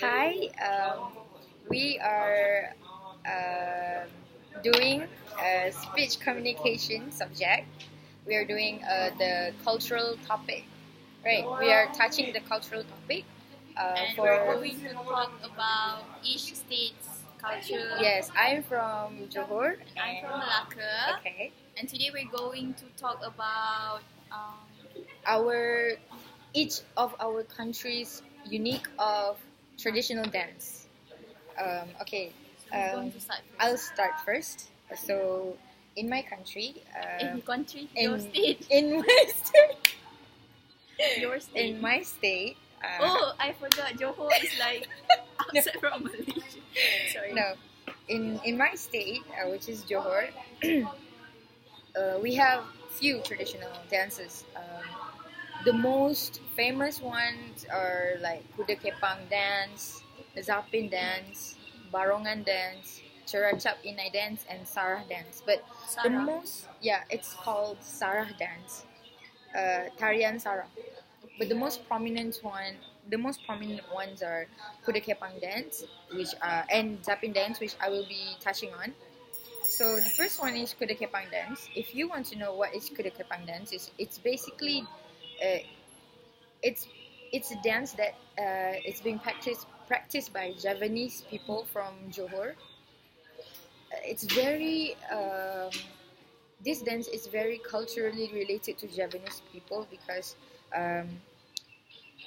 Hi, we are doing a speech communication subject. We are doing the cultural topic, right? We are touching the cultural topic And for. we're going to talk about each state's culture. Yes, I'm from Johor. I'm from Melaka. Okay. And today we're going to talk about Our each of our countries unique of traditional dance. Okay. who's going to start I'll first. start first. So, in my country, In country, in your state, in my state, your state. in my state. Oh, I forgot. Johor is like outside from Malaysia. Sorry. No, in my state, which is Johor, we have few traditional dances. The most famous ones are like Kuda Kepang dance, Zapin dance, Barongan dance, Ceracap Inai dance, and Sarah dance. But the Sarah. most, it's called Sarah dance, Tarian Sarah. But the most prominent ones are Kuda Kepang dance, and Zapin dance, which I will be touching on. So the first one is Kuda Kepang dance. If you want to know what is Kuda Kepang dance, it's basically uh, it's a dance that it's being practiced by Javanese people from Johor. It's very this dance is very culturally related to Javanese people because um,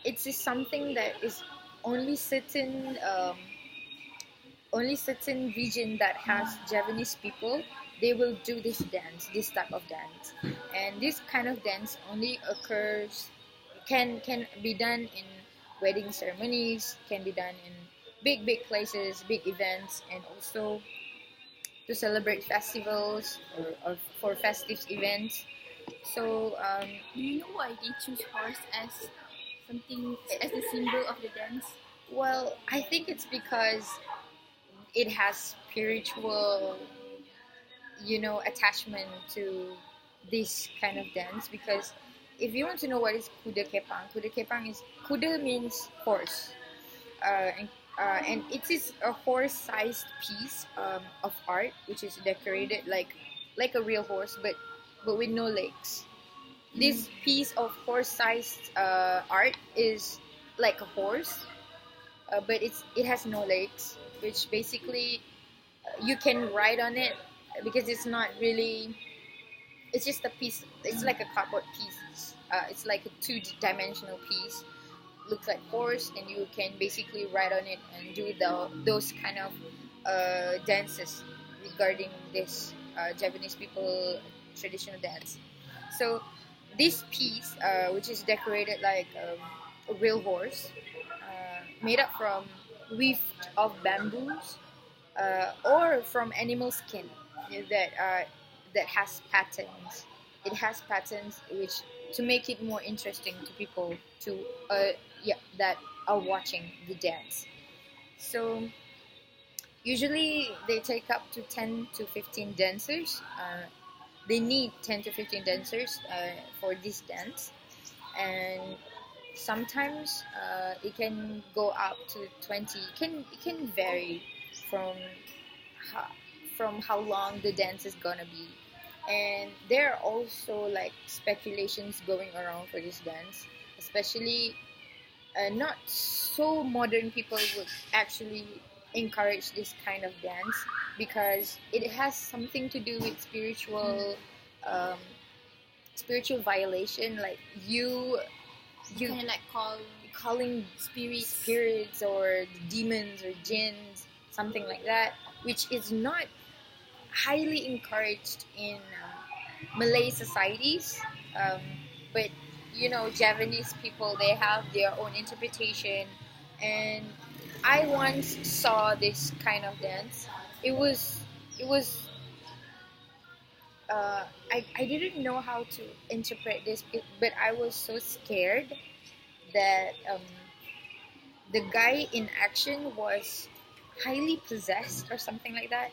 it's something that is only certain region that has Javanese people, they will do this type of dance, and this kind of dance only occurs can be done in wedding ceremonies, can be done in big places, big events, and also to celebrate festivals or for festive events. So Do you know why they choose horse as something as the symbol of the dance? well, I think it's because it has spiritual attachment to this kind of dance. Because if you want to know what is kuda kepang is kuda means horse, and it is a horse-sized piece of art which is decorated like a real horse, but with no legs. This piece of horse-sized art is like a horse, but it has no legs, which basically you can ride on it because it's not really. It's just a piece. It's like a cardboard piece. It's like a two-dimensional piece. Looks like horse, and you can basically ride on it and do those kind of dances regarding this Japanese people traditional dance. So this piece, which is decorated like a real horse, made up from weaved of bamboos or from animal skin that has patterns. It has patterns which to make it more interesting to people that are watching the dance. So usually they take up to 10 to 15 dancers. They need 10 to 15 dancers for this dance, and sometimes it can go up to 20. It can vary from how, how long the dance is gonna be. And there are also like speculations going around for this dance, especially not so modern people would actually encourage this kind of dance because it has something to do with um, spiritual violation, like you Kind of like calling spirits or demons or jinns, something like that, which is not highly encouraged in Malay societies. But Javanese people, they have their own interpretation, and I once saw this kind of dance. It was I didn't know how to interpret this, but I was so scared that the guy in action was highly possessed or something like that.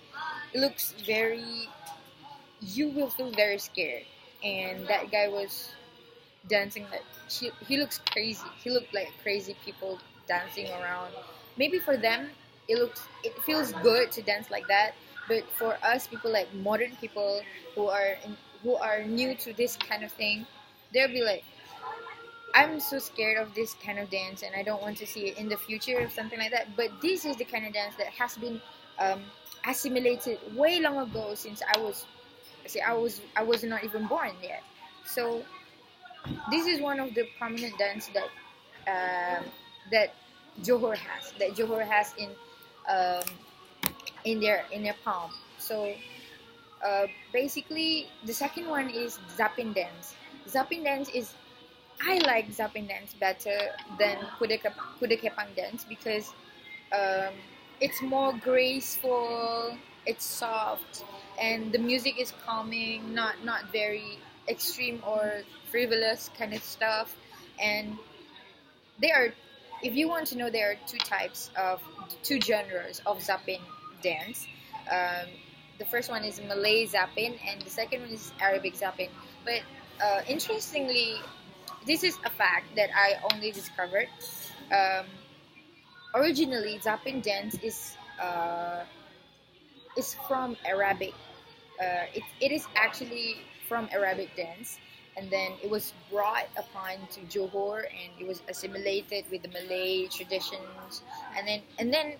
It looks very. You will feel very scared, and that guy was dancing like he looks crazy. He looked like crazy people dancing around. Maybe for them it feels good to dance like that, but for us people like modern people who are new to this kind of thing, they'll be like, I'm so scared of this kind of dance and I don't want to see it in the future or something like that. But this is the kind of dance that has been assimilated way long ago, since I was not even born yet. So this is one of the prominent dance that Johor has um, in their palm. So basically, the second one is Zapin dance. Zapin dance is I like Zapin dance better than Kuda Kepang dance because um, it's more graceful, it's soft, and the music is calming, not very extreme or frivolous kind of stuff. And there are, if you want to know, there are two genres of Zapin dance. Um, the first one is Malay Zapin, and the second one is Arabic Zapin. But interestingly, this is a fact that I only discovered. Um, Originally, Zapin dance is from Arabic. It is actually from Arabic dance, and then it was brought upon to Johor, and it was assimilated with the Malay traditions, and then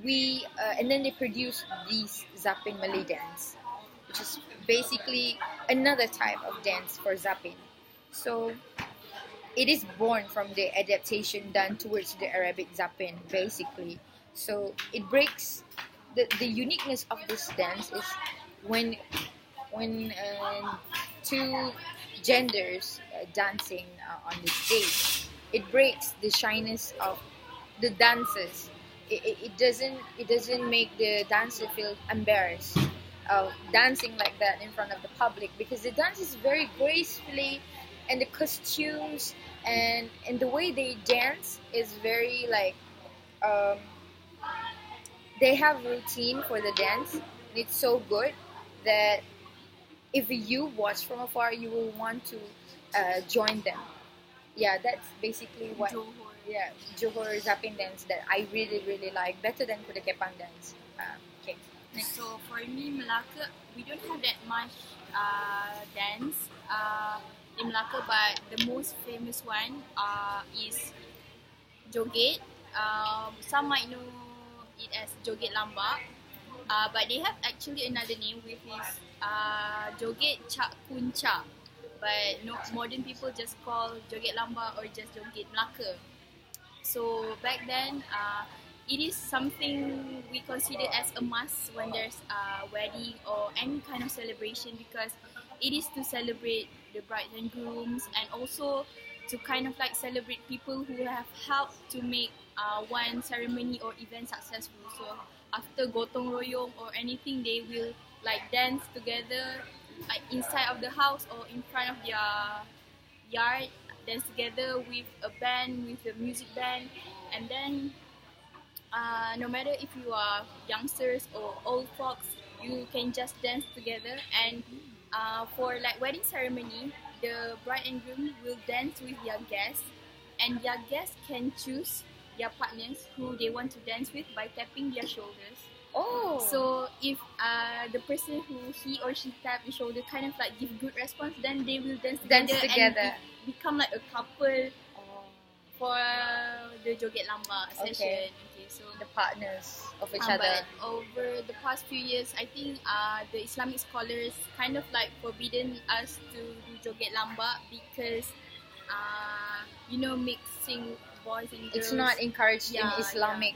they produced these Zapin Malay dance, which is basically another type of dance for Zapin. So it is born from the adaptation done towards the Arabic Zapin, basically. So it breaks the uniqueness of this dance is when two genders dancing on the stage. It breaks the shyness of the dancers. It doesn't make the dancer feel embarrassed of dancing like that in front of the public, because the dance is very gracefully, and the costumes and the way they dance is very like they have routine for the dance, and it's so good that if you watch from afar, you will want to join them. Yeah, that's basically what. Johor. Yeah, Johor Zapin dance that I really like, better than Kuda Kepang dance. Okay. Next. So for me, Melaka, we don't have that much dance in Melaka, but the most famous one is Joget. Some might know it as Joget Lambak, but they have actually another name, which is Joget Cak Kunca. But no, modern people just call Joget Lambak or just Joget Melaka. So back then, it is something we consider as a must when there's a wedding or any kind of celebration, because it is to celebrate the bride and grooms, and also to kind of like celebrate people who have helped to make one ceremony or event successful. So after gotong royong or anything, they will like dance together inside of the house or in front of their yard, dance together with a band, with a music band. And then no matter if you are youngsters or old folks, you can just dance together. And for like wedding ceremony, the bride and groom will dance with their guests, and their guests can choose their partners who they want to dance with by tapping their shoulders. Oh. So if the person who he or she tap the shoulder kind of like give good response, then they will dance together. And become like a couple for the Joget Lambak session. Okay, so the partners of each other. But over the past few years, I think the Islamic scholars kind of like forbidden us to do Joget Lambak because mixing boys and girls. It's not encouraged in Islamic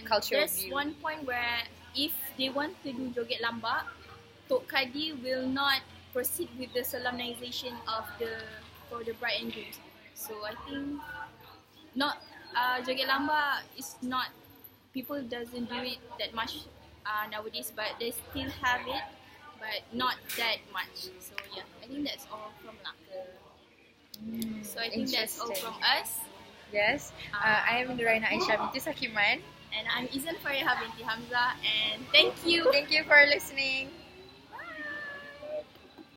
cultural there's view. There's one point where if they want to do Joget Lambak, Tok Kadi will not proceed with the solemnization for the bride and grooms. So I think not Joget Lambak is not, people doesn't do it that much nowadays, but they still have it, but not that much. So yeah, I think that's all from Melaka. So I think that's all from us. Yes, I am Nuraina Aisyah binti Sakiman. And I'm Izan Fariha binti Hamzah, and thank you. Thank you for listening.